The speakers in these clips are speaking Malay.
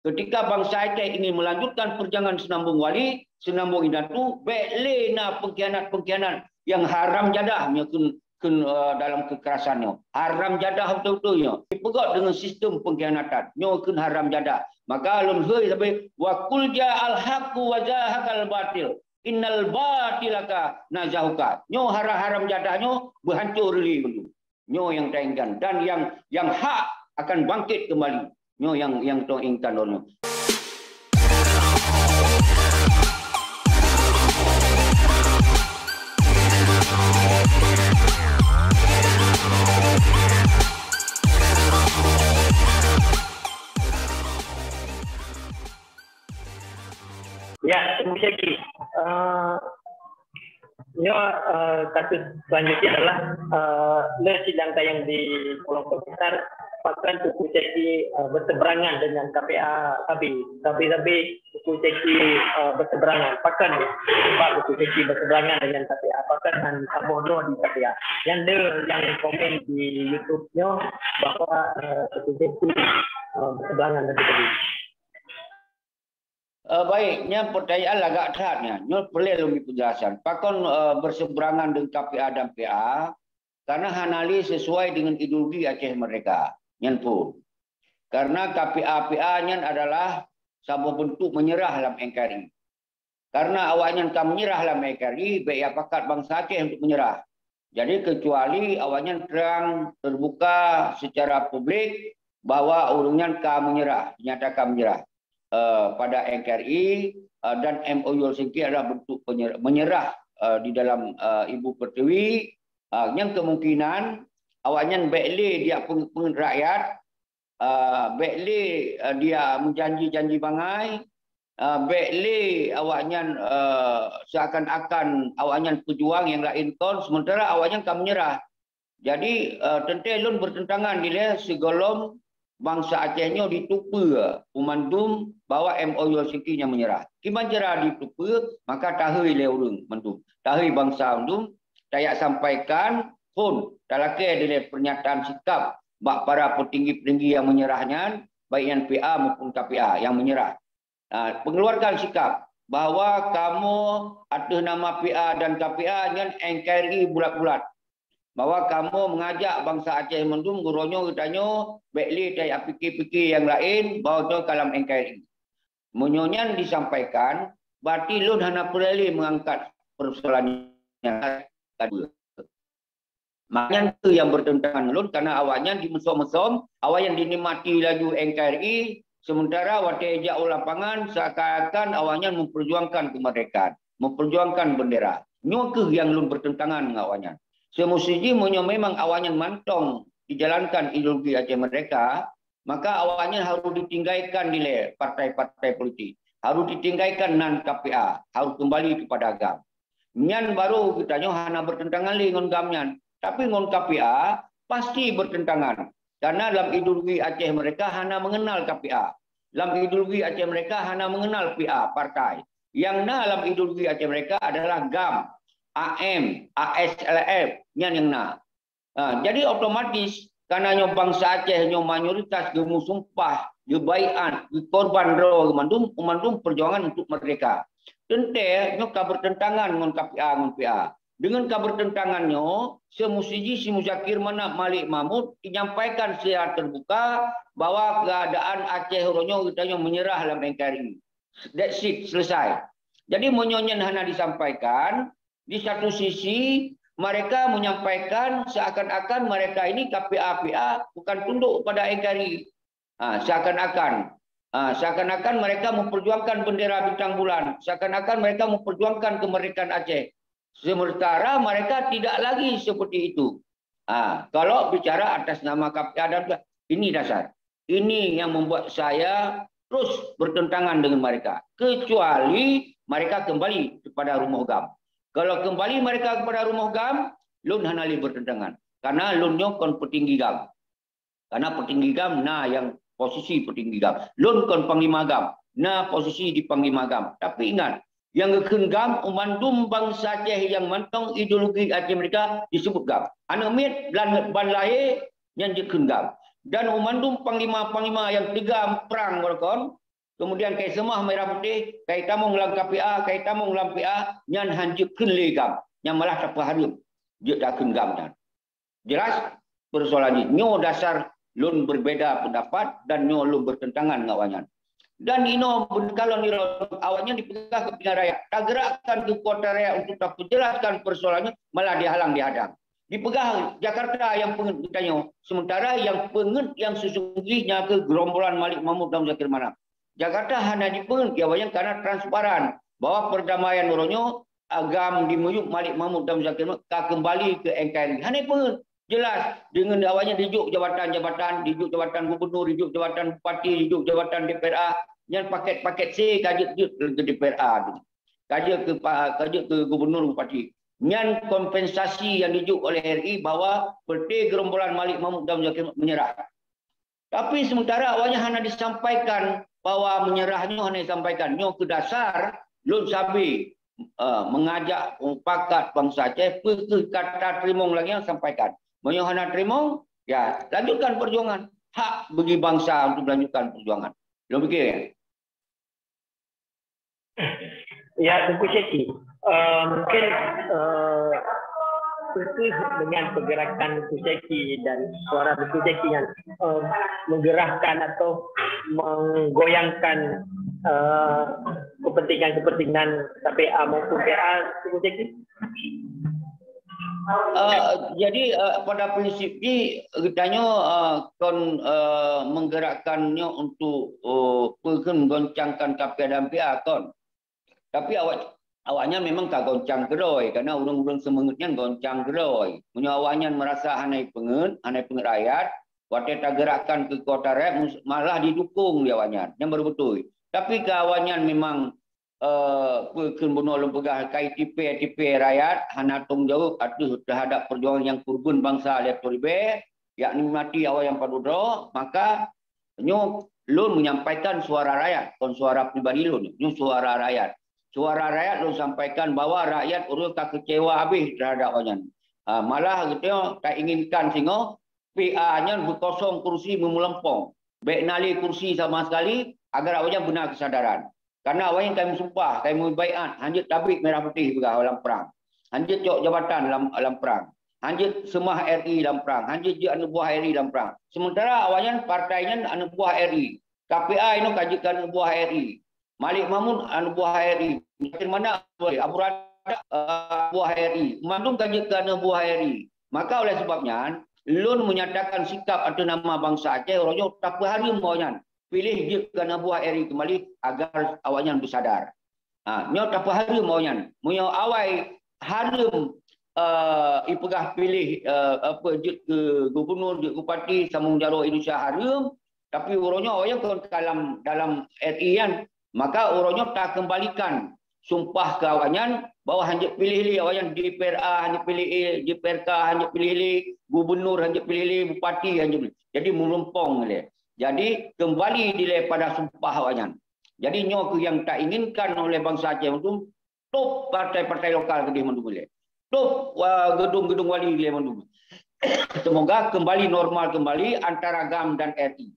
Ketika bangsa Aceh ingin melanjutkan perjalanan Senambung Wali, Senambung Indatu, belena pengkhianat-pengkhianat yang haram jadah dalam kekerasannya. Haram jadah betul-betulnya. Dipegot dengan sistem pengkhianatan. Nyo kun haram jadah. Maka alun hui sampai wa qul ja'al haqqu wa zahaqal batil. Innal batilaka nazahuka. Nyo haram jadahnya berhancur dulu. Nyo yang taingkan dan yang hak akan bangkit kembali. Nyo yang tong ingkan dulu. Ya, Syekh. Kasus selanjutnya adalah sidang tayang di Pulau Besar. Bahkan Tuku Ceki berseberangan dengan KPA Sabi Tuku Ceki berseberangan. Bahkan Pak Tuku Ceki berseberangan dengan KPA. Bahkan dan Sabodo di KPA. Yang komen di YouTube-nya bahwa Tuku Ceki berseberangan dengan KPA. Baiknya pertanyaan agak terhatnya. Nyo perlu lebih penjelasan. Pakon berseberangan dengan KPA dan PA karena hanali sesuai dengan ideologi Aceh mereka. Nyan pun. Karena KPA PA nyan adalah sebuah bentuk menyerah dalam NKRI. Karena awaknya kan menyerah dalam NKRI, baik pakat bangsa Aceh untuk menyerah. Jadi kecuali awaknya terang terbuka secara publik bahwa urungnya kan menyerah, dinyatakan menyerah. Pada NKRI dan MOU Helsinki adalah bentuk menyerah di dalam Ibu Pertiwi yang kemungkinan awaknya bekle dia rakyat, bekle dia menjanji-janji bangai, bekle awaknya seakan-akan awaknya pejuang yang lain kon, sementara awaknya kan menyerah. Jadi tentu lun bertentangan dia segolong bangsa Acehnya ditupa umandum bahwa MOU Helsinki yang menyerah. Kiman cerah ditupa, maka tahui le urung mandum. Tahui bangsa mandum, tayak sampaikan pun talake dile pernyataan sikap bak para petinggi-petinggi yang menyerahnya, baik yang PA maupun KPA yang menyerah. Pengeluarkan sikap bahwa kamu atas nama PA dan KPA yang NKRI bulat-bulat. Bahwa kamu mengajak bangsa Aceh mendung guronyo katanya bekli tayak fikir-fikir yang lain bahawa tu kalam NKRI. Munyonyan disampaikan berarti lun hana perlu mengangkat persoalan yang kedua. Maknanya itu yang bertentangan lun karena awaknya dimesom-mesom, awak yang dinikmati laju NKRI sementara waktu ejak lapangan seakan-akan awaknya memperjuangkan kemerdekaan, memperjuangkan bendera. Nyokeh yang lun bertentangan dengan awaknya. Semestinya memang awalnya mantong dijalankan ideologi Aceh mereka, maka awalnya harus ditinggalkan nilai partai-partai politik. Harus ditinggalkan nan KPA, harus kembali kepada agam. Nyan baru kitanya hana bertentangan dengan gamnya. Tapi dengan KPA pasti bertentangan. Karena dalam ideologi Aceh mereka hana mengenal KPA. Dalam ideologi Aceh mereka hana mengenal PA, partai. Yang dalam ideologi Aceh mereka adalah GAM. AM, ASLF, yang jadi otomatis karena bangsa Aceh mayoritas gemu sumpah, gebaian, korban roh umandum perjuangan untuk merdeka. Tentu bertentangan dengan KPA dengan PA. Dengan bertentangannya, semestinya si Muzakir Malik Mahmud menyampaikan secara terbuka bahwa keadaan Aceh Horonyo kita menyerah dalam NKRI. That's it, selesai. Jadi monyonya hanya disampaikan. Di satu sisi mereka menyampaikan seakan-akan mereka ini KPA-PA bukan tunduk pada NKRI. Seakan-akan mereka memperjuangkan bendera bintang bulan. Seakan-akan mereka memperjuangkan kemerdekaan Aceh. Sementara mereka tidak lagi seperti itu. Kalau bicara atas nama KPA dan ini dasar. Ini yang membuat saya terus bertentangan dengan mereka. Kecuali mereka kembali kepada rumah GAM. Kalau kembali mereka kepada rumah GAM, lun hanali bertentangan. Karena lunnya kon petinggi GAM. Karena petinggi GAM, yang posisi petinggi GAM. Lun kon panglima GAM, posisi di panglima GAM. Tapi ingat, yang ngeken GAM, umandum bangsa Aceh yang mantong ideologi Aceh mereka disebut GAM. Anak mit, ban lahir, yang ngeken GAM. Dan umandum panglima-panglima yang tegam perang mereka, Kemudian kai semah merah putih, kai tamung lam KPA, kai tamung lam PA, nyan hanjuk kenli gam. Yang malah tak harum. Dia dah gam dan. Jelas persoalan ini. Nyo dasar lun berbeza pendapat dan nyo lun bertentangan ngawanyan. Dan ino kalau ni awalnya dipegang ke pimpinan rakyat, tak gerakkan kekuatan rakyat untuk tak menjelaskan persoalannya, malah dihalang dihadang. Dipegang Jakarta yang pengen ditanya, sementara yang pengen yang sesungguhnya ke gerombolan Malik Mahmud dan Zakir Manap. Jakarta hanya dipengen awalnya karena transparan bahwa perdamaian orangnya agam dimuyuk Malik Mahmud dan Zakir Manap kembali ke NKRI. Hanya pengen jelas dengan awalnya dijuk jabatan-jabatan, dijuk jabatan gubernur, dijuk jabatan bupati, dijuk jabatan DPRA, yang paket-paket C kaji ke DPRA, kaji ke gubernur bupati. Yang kompensasi yang dijuk oleh RI bahwa parti gerombolan Malik Mahmud dan Zakir menyerah. Tapi sementara awalnya hanya disampaikan bahwa menyerahnya hanya disampaikan. Nyo ke dasar, Lun Sabi mengajak pakat bangsa Aceh, kata terimong lagi yang sampaikan. Menyohana terimong, ya lanjutkan perjuangan. Hak bagi bangsa untuk melanjutkan perjuangan. Lo fikir ya? Ya, Tengku Syekhi. Mungkin dengan pergerakan Tengku Syekhi dan suara Tengku Syekhi yang menggerakkan atau menggoyangkan kepentingan-kepentingan KPA maupun PA, Tengku Syekhi? Jadi pada prinsipnya kitanya menggerakkannya untuk menggoncangkan KPA dan PA kon. Tapi awalnya memang tak goncang geroi karena urang-urang semangatnya goncang geroi. Punya awalnya merasa hanai pengen rakyat, waktu tak gerakkan ke kota rakyat malah didukung dia awalnya. Yang baru betul. Tapi ke awalnya memang bunuh lembaga KTP rakyat hana tanggung jawab terhadap perjuangan yang kurban bangsa Leptoribe, yakni mati awal yang padudro, maka nyo lun menyampaikan suara rakyat, bukan suara pribadi lun, nyo suara rakyat. Suara rakyat lun sampaikan bahwa rakyat urus tak kecewa habis terhadap awalnya. Malah gitu tak inginkan singo PA-nya berkosong kursi memulempong. Baik nali kursi sama sekali agar awalnya benar kesadaran. Karena awalnya kami sumpah, kami membaiat, hanjut tabik merah putih juga dalam perang. Hanjut cok jabatan dalam perang. Hanjut semah RI dalam perang. Hanjut je anak buah RI dalam perang. Sementara awalnya partainya anak buah RI. KPA ini kajikan anak buah RI. Malik Mahmud anak buah RI. Macam mana Abu Rada buah RI. Mandung kajikan anak buah RI. Maka oleh sebabnya, Lun menyatakan sikap atas nama bangsa Aceh, orangnya tak berhari maunya. Pilih dia kerana buah RI kembali agar awaknya bersadar. Nyo tak hari maunya. Munyo awai harum ipegah pilih jut ke gubernur, jut bupati Samung Jaro Indonesia harum, tapi orangnya awaknya dalam RI kan, maka orangnya tak kembalikan sumpah ke awaknya bahwa hanya pilih awaknya DPRA, hanya pilih DPRK, hanya pilih gubernur, hanya pilih bupati, hanya pilih. Jadi melumpong dia. Jadi kembali dilai pada sumpah awalnya. Jadi nyo yang tak inginkan oleh bangsa Aceh itu top partai-partai lokal ke dia mendukung. Top gedung-gedung wali dia mendukung. Semoga kembali normal kembali antara GAM dan RI.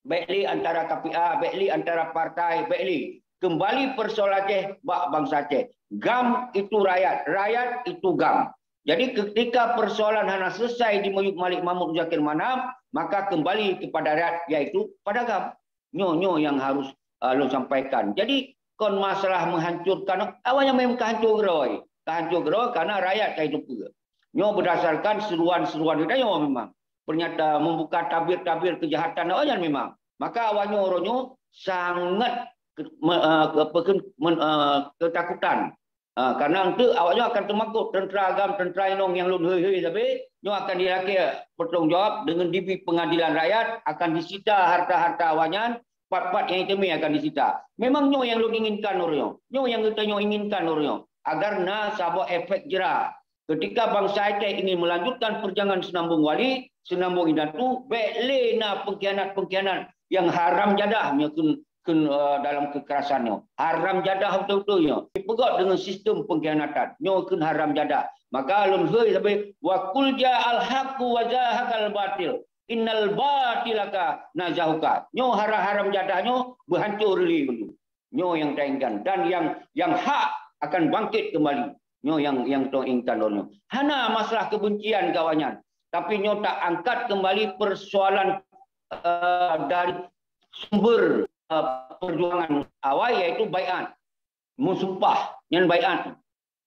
Baikli antara KPA, baikli antara partai, baikli kembali persoalan Aceh bangsa Aceh. GAM itu rakyat, rakyat itu GAM. Jadi ketika persoalan hanya selesai di Malik Mahmud Zakir Manap, maka kembali kepada rakyat, yaitu pada GAM. Nyo yang harus lo sampaikan. Jadi kon masalah menghancurkan, awalnya memang kehancur geroi. Kehancur geroi karena rakyat kayak itu. Nyo berdasarkan seruan-seruan kita nyo memang. Ternyata membuka tabir-tabir kejahatan awalnya memang. Maka awalnya orangnya sangat ketakutan. Karena itu awaknya akan termakut tentera agam, tentera inong yang lun hui tapi nyo akan dihakir bertanggungjawab dengan DB pengadilan rakyat akan disita harta-harta awaknya, part-part yang itu akan disita. Memang nyo yang lun inginkan orangnya. Nyo yang kita nyo inginkan orangnya agar na sabah efek jera. Ketika bangsa Aceh ingin melanjutkan perjalanan senambung wali, senambung idatu, bekle na pengkhianat yang haram jadah dalam kekerasannya. Haram jadah betul-betulnya. Dipegot dengan sistem pengkhianatan. Nyo haram jadah. Maka alun hui sampai wa qul ja'al haqqu wa zahaqal batil. innal batilaka nazahuka. Nyo haram jadahnya berhancur dulu. Nyo yang taingkan dan yang hak akan bangkit kembali. Nyo yang toingkan dulu. Hana masalah kebencian kawannya. Tapi nyo tak angkat kembali persoalan dari sumber perjuangan awal iaitu baiat. Musumpah yang baiat.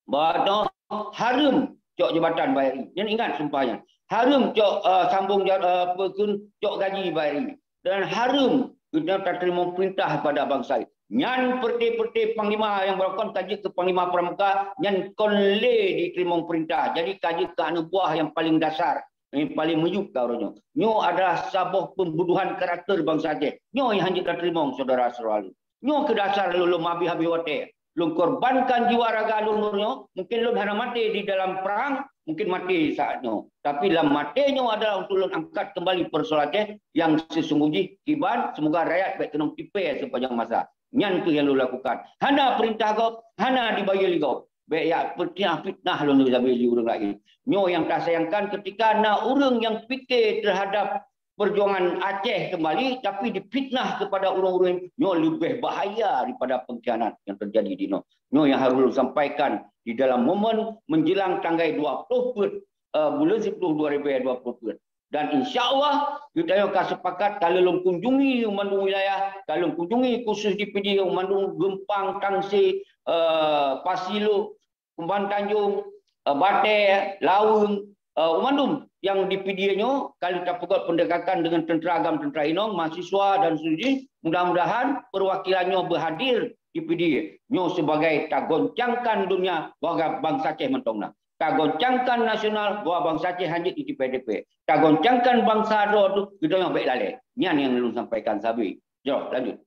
Bahawa harum cok jabatan bayari. Yang ingat sumpahnya. Harum cok sambung pekun cok gaji bayari. Dan harum kita tak terima perintah pada bangsa. Nyan perti-perti panglima yang berlakukan kaji ke panglima pramuka. Nyan konle diterima perintah. Jadi kaji ke anak buah yang paling dasar. Yang paling meyuk karunya. Nyo adalah sabuh pembunuhan karakter bangsa Aceh. Nyo yang hanya tak terima saudara-saudara. Nyo ke dasar lu habis-habis wate. Lu korbankan jiwa raga lunurnya, mungkin lu hanya mati di dalam perang, mungkin mati saatnya. Tapi dalam matinya adalah untuk lu angkat kembali persoalan Aceh yang sesungguhnya kiban, semoga rakyat baik kena tipe sepanjang masa. Yang itu yang lu lakukan. Hana perintah kau, hana dibayar kau. Baik ya fitnah lu nak beli orang lagi. Nyo yang tak sayangkan ketika nak orang yang fikir terhadap perjuangan Aceh kembali tapi difitnah kepada orang-orang nyo lebih bahaya daripada pengkhianat yang terjadi di nyo. Nyo yang harus sampaikan di dalam momen menjelang tanggal 20 bulan 10 2020. Dan insya-Allah kita akan sepakat kalau kunjungi Mandung wilayah, kalau kunjungi khusus di PD Mandung, Gempang, Tangsi, Pasilu, Kumban Tanjung, Bateh, Lawung, Mandung yang di PDA-nya kali kita pukul pendekatan dengan tentera agam, tentera Inong, mahasiswa dan seterusnya, mudah-mudahan perwakilannya berhadir di PDA. Nyo sebagai tak goncangkan dunia warga bangsa Aceh mentongna. Tak goncangkan nasional bahwa bangsa Aceh hanya di PDP. Tak goncangkan bangsa do tu kita yang baik lalai. Nian yang lu sampaikan sabi. Jom lanjut.